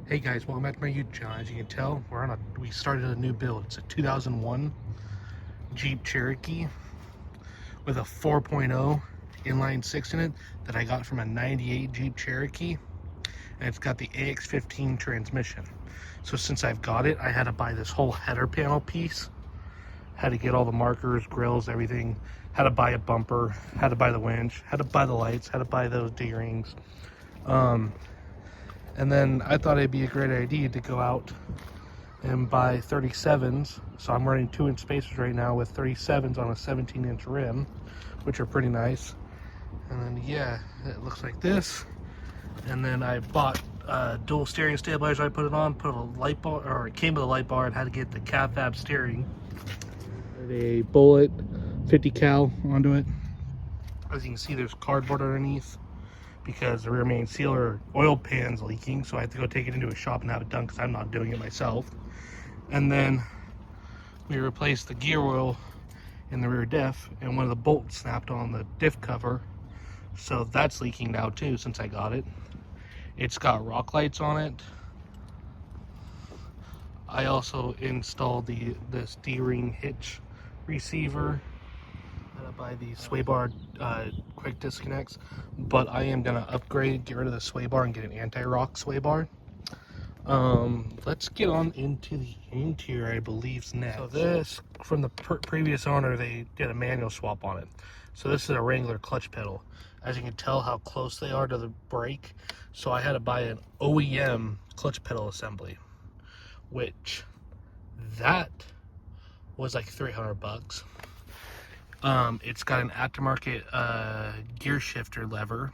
Hey guys, welcome back to my YouTube channel. As you can tell, we started a new build. It's a 2001 Jeep Cherokee with a 4.0 inline 6 in it that I got from a 98 Jeep Cherokee, and it's got the AX15 transmission. So since I've got it, I had to buy this whole header panel piece. Had to get all the markers, grills, everything. Had to buy a bumper, had to buy the winch, had to buy the lights, had to buy those D-rings. And then I thought it'd be a great idea to go out and buy 37s. So I'm running 2-inch spacers right now with 37s on a 17-inch rim, which are pretty nice. And then yeah, it looks like this. And then I bought dual steering stabilizer. I put it on, put a light bar, or it came with a light bar, and had to get the cab steering. A bullet 50 cal onto it. As you can see, there's cardboard underneath, because the rear main sealer oil pan's leaking, so I have to go take it into a shop and have it done because I'm not doing it myself. And then we replaced the gear oil in the rear diff, and one of the bolts snapped on the diff cover, so that's leaking now too since I got it. It's got rock lights on it. I also installed this D-ring hitch receiver. By the sway bar quick disconnects, but I am gonna upgrade, get rid of the sway bar and get an anti-rock sway bar. Let's get on into the interior, I believe, next. So this, from the previous owner, they did a manual swap on it. So this is a Wrangler clutch pedal. As you can tell how close they are to the brake, so I had to buy an OEM clutch pedal assembly, which that was like 300 bucks. It's got an aftermarket gear shifter lever.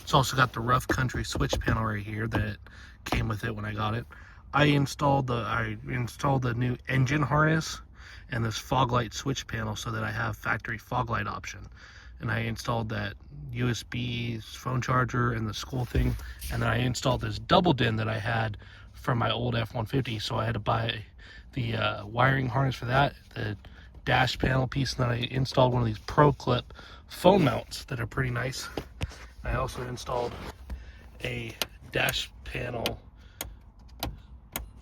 It's also got the rough country switch panel right here that came with it when I got it. I installed the new engine harness and this fog light switch panel so that I have factory fog light option. And I installed that USB phone charger and the school thing. And then I installed this double DIN that I had from my old F-150. So I had to buy the wiring harness for that, the dash panel piece, and then I installed one of these Pro Clip phone mounts that are pretty nice. I also installed a dash panel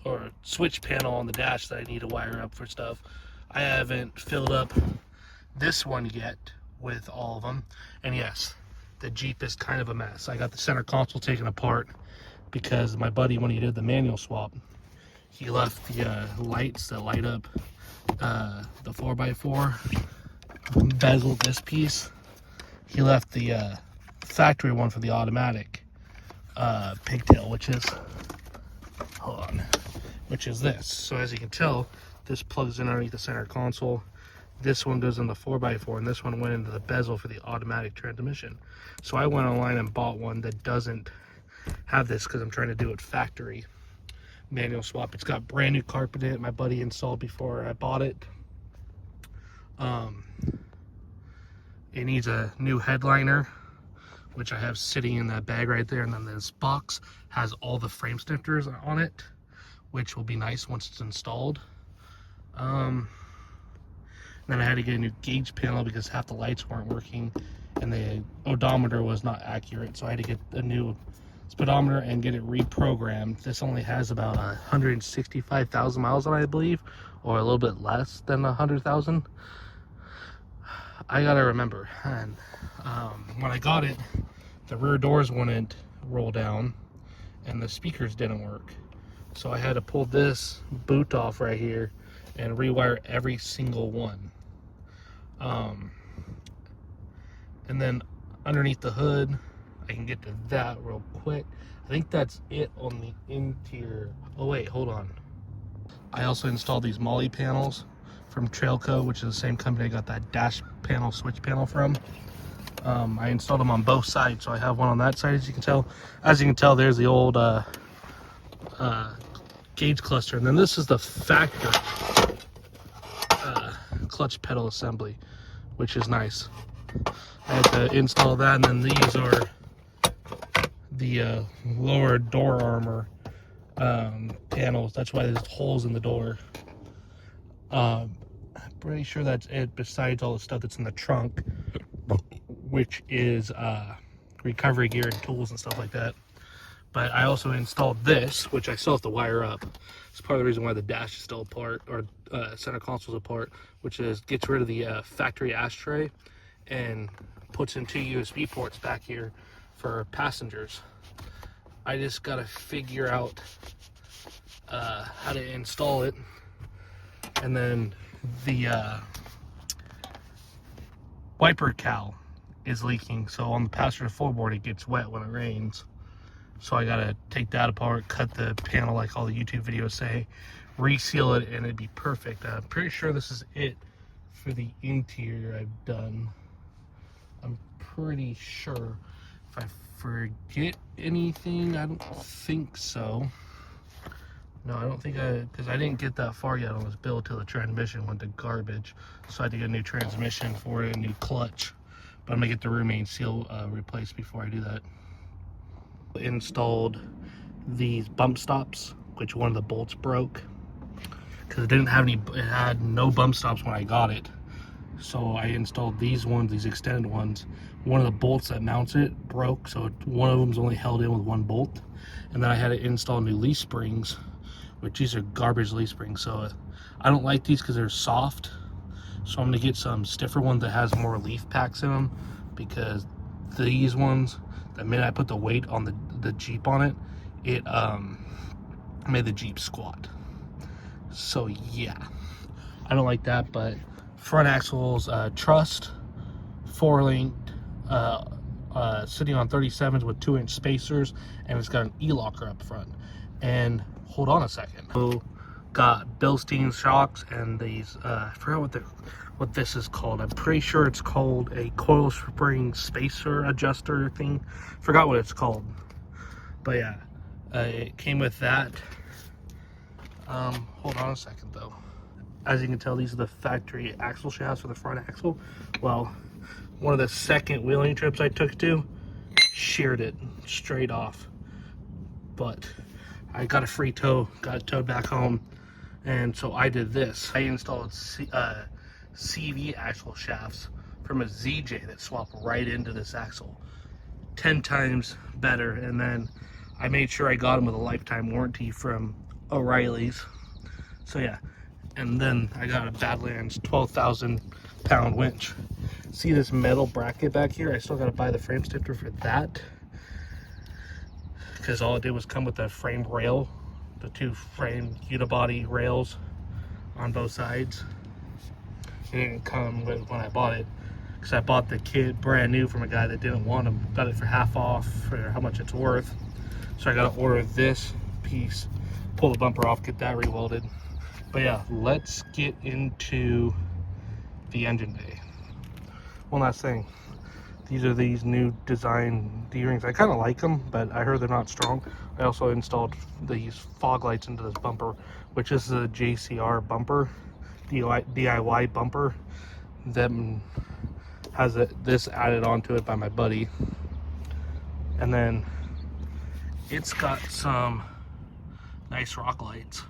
or switch panel on the dash that I need to wire up for stuff. I haven't filled up this one yet with all of them, and yes, the Jeep is kind of a mess. I got the center console taken apart because my buddy, when he did the manual swap, he left the lights that light up the 4x4 bezel, this piece. He left the factory one for the automatic pigtail, which is, hold on, which is this. So as you can tell, this plugs in underneath the center console. This one goes in the 4x4, and this one went into the bezel for the automatic transmission. So I went online and bought one that doesn't have this because I'm trying to do it factory manual swap. It's got brand new carpet in it. My buddy installed before I bought it. It needs a new headliner, which I have sitting in that bag right there, and then this box has all the frame stifters on it, which will be nice once it's installed. Then I had to get a new gauge panel because half the lights weren't working and the odometer was not accurate, so I had to get a new speedometer and get it reprogrammed. This only has about 165,000 miles on it, I believe, or a little bit less than 100,000. I gotta remember. And when I got it, the rear doors wouldn't roll down and the speakers didn't work, so I had to pull this boot off right here and rewire every single one. And then underneath the hood, I can get to that real quick. I think that's it on the interior. Oh wait, hold on. I also installed these Molly panels from Cherokee, which is the same company I got that dash panel switch panel from. I installed them on both sides, so I have one on that side, as you can tell. As you can tell, there's the old gauge cluster, and then this is the factory clutch pedal assembly, which is nice. I had to install that, and then these are the lower door armor panels. That's why there's holes in the door. I'm pretty sure that's it, besides all the stuff that's in the trunk, which is recovery gear and tools and stuff like that. But I also installed this, which I still have to wire up. It's part of the reason why the dash is still apart, or center console's apart, which is gets rid of the factory ashtray and puts in 2 USB ports back here for passengers. I just gotta figure out how to install it. And then the wiper cowl is leaking, so on the passenger floorboard it gets wet when it rains. So I gotta take that apart, cut the panel like all the YouTube videos say, reseal it, and it'd be perfect. I'm pretty sure this is it for the interior I've done. I'm pretty sure. If I forget anything, I don't think so. No, I don't think because I didn't get that far yet on this build till the transmission went to garbage. So I had to get a new transmission for it, a new clutch. But I'm gonna get the rear main seal replaced before I do that. Installed these bump stops, which one of the bolts broke because it didn't have any. It had no bump stops when I got it. So I installed these ones, these extended ones. One of the bolts that mounts it broke, so one of them's only held in with one bolt. And then I had to install new leaf springs, which these are garbage leaf springs. So I don't like these because they're soft. So I'm gonna get some stiffer ones that has more leaf packs in them, because these ones, the minute I put the weight on the Jeep on it, it made the Jeep squat. So yeah, I don't like that. But front axles trussed, 4-linked, sitting on 37s with 2-inch spacers, and it's got an e-locker up front. And hold on a second, so got Bilstein shocks and these I forgot what this is called. I'm pretty sure it's called a coil spring spacer adjuster thing. Forgot what it's called, but yeah, it came with that. Hold on a second though. As you can tell, these are the factory axle shafts for the front axle. Well, one of the second wheeling trips I took to, sheared it straight off. But I got a free tow, got it towed back home, and so I did this. I installed CV axle shafts from a ZJ that swap right into this axle. 10 times better. And then I made sure I got them with a lifetime warranty from O'Reilly's. So yeah, and then I got a Badlands 12,000 pound winch. See this metal bracket back here? I still got to buy the frame stifter for that, because all it did was come with the frame rail, the 2 frame unibody rails on both sides. It didn't come with when I bought it, because I bought the kit brand new from a guy that didn't want them. Got it for half off for how much it's worth. So I got to order this piece, pull the bumper off, get that rewelded. But yeah, let's get into the engine bay. One last thing. These are these new design D-rings. I kind of like them, but I heard they're not strong. I also installed these fog lights into this bumper, which is a JCR bumper, DIY bumper, that has this added onto it by my buddy. And then it's got some nice rock lights.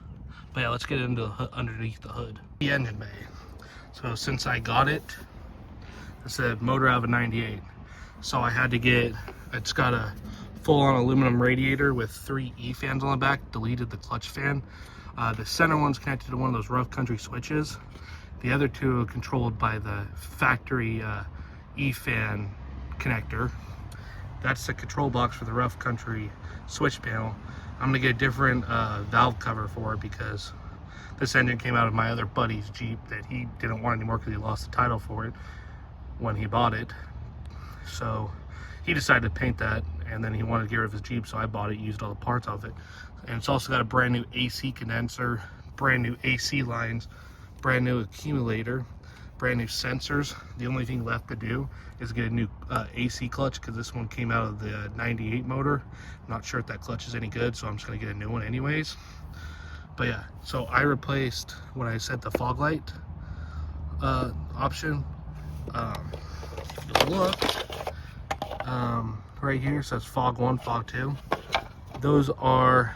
But yeah, let's get into underneath the hood. The engine bay. So since I got it, it's a motor out of a 98. So I had to get, it's got a full-on aluminum radiator with 3 E fans on the back, deleted the clutch fan. The center one's connected to one of those rough country switches. The other 2 are controlled by the factory E fan connector. That's the control box for the rough country switch panel. I'm gonna get a different valve cover for it, because this engine came out of my other buddy's Jeep that he didn't want anymore because he lost the title for it when he bought it. So he decided to paint that, and then he wanted to get rid of his Jeep, so I bought it, used all the parts of it. And it's also got a brand new AC condenser, brand new AC lines, brand new accumulator, brand new sensors. The only thing left to do is get a new AC clutch, because this one came out of the 98 motor. I'm not sure if that clutch is any good, so I'm just gonna get a new one anyways. But yeah, so I replaced, when I set the fog light option, look, right here says fog 1, fog 2. Those are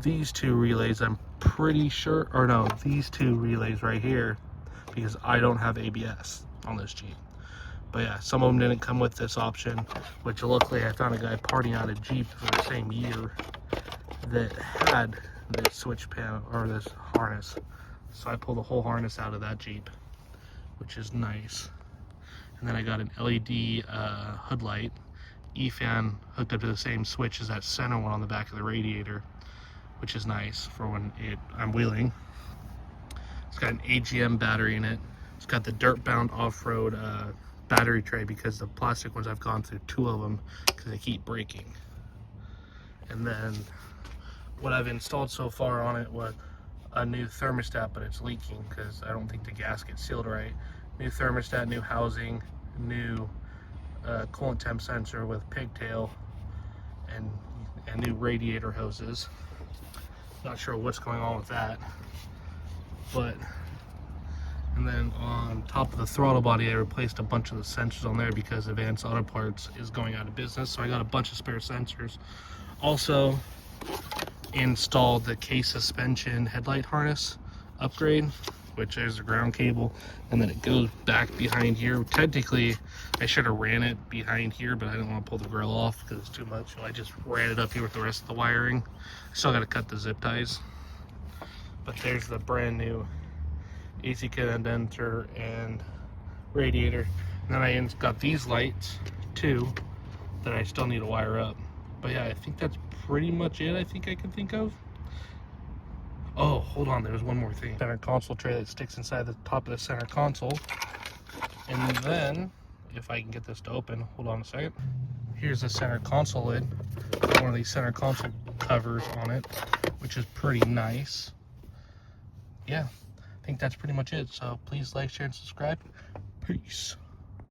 these 2 relays, I'm pretty sure, or no, these 2 relays right here, because I don't have ABS on this Jeep. But yeah, some of them didn't come with this option, which luckily I found a guy parting out a Jeep for the same year that had this switch panel or this harness. So I pulled the whole harness out of that Jeep, which is nice. And then I got an LED hood light, E-fan hooked up to the same switch as that center one on the back of the radiator, which is nice for when I'm wheeling. It's got an AGM battery in it. It's got the dirt-bound off-road battery tray, because the plastic ones, I've gone through 2 of them because they keep breaking. And then what I've installed so far on it was a new thermostat, but it's leaking because I don't think the gasket sealed right. New thermostat, new housing, new coolant temp sensor with pigtail, and new radiator hoses. Not sure what's going on with that, but and then on top of the throttle body, I replaced a bunch of the sensors on there because Advanced Auto Parts is going out of business, so I got a bunch of spare sensors. Also installed the case suspension headlight harness upgrade, which is a ground cable, and then it goes back behind here. Technically, I should have ran it behind here, but I didn't want to pull the grill off because it's too much, so I just ran it up here with the rest of the wiring. Still got to cut the zip ties. But there's the brand new AC condenser and radiator. And then I got these lights too that I still need to wire up. But yeah, I think that's pretty much it I think I can think of. Oh, hold on, there's one more thing. Center console tray that sticks inside the top of the center console. And then, if I can get this to open, hold on a second. Here's the center console lid. Got one of these center console covers on it, which is pretty nice. Yeah, I think that's pretty much it. So please like, share, and subscribe. Peace.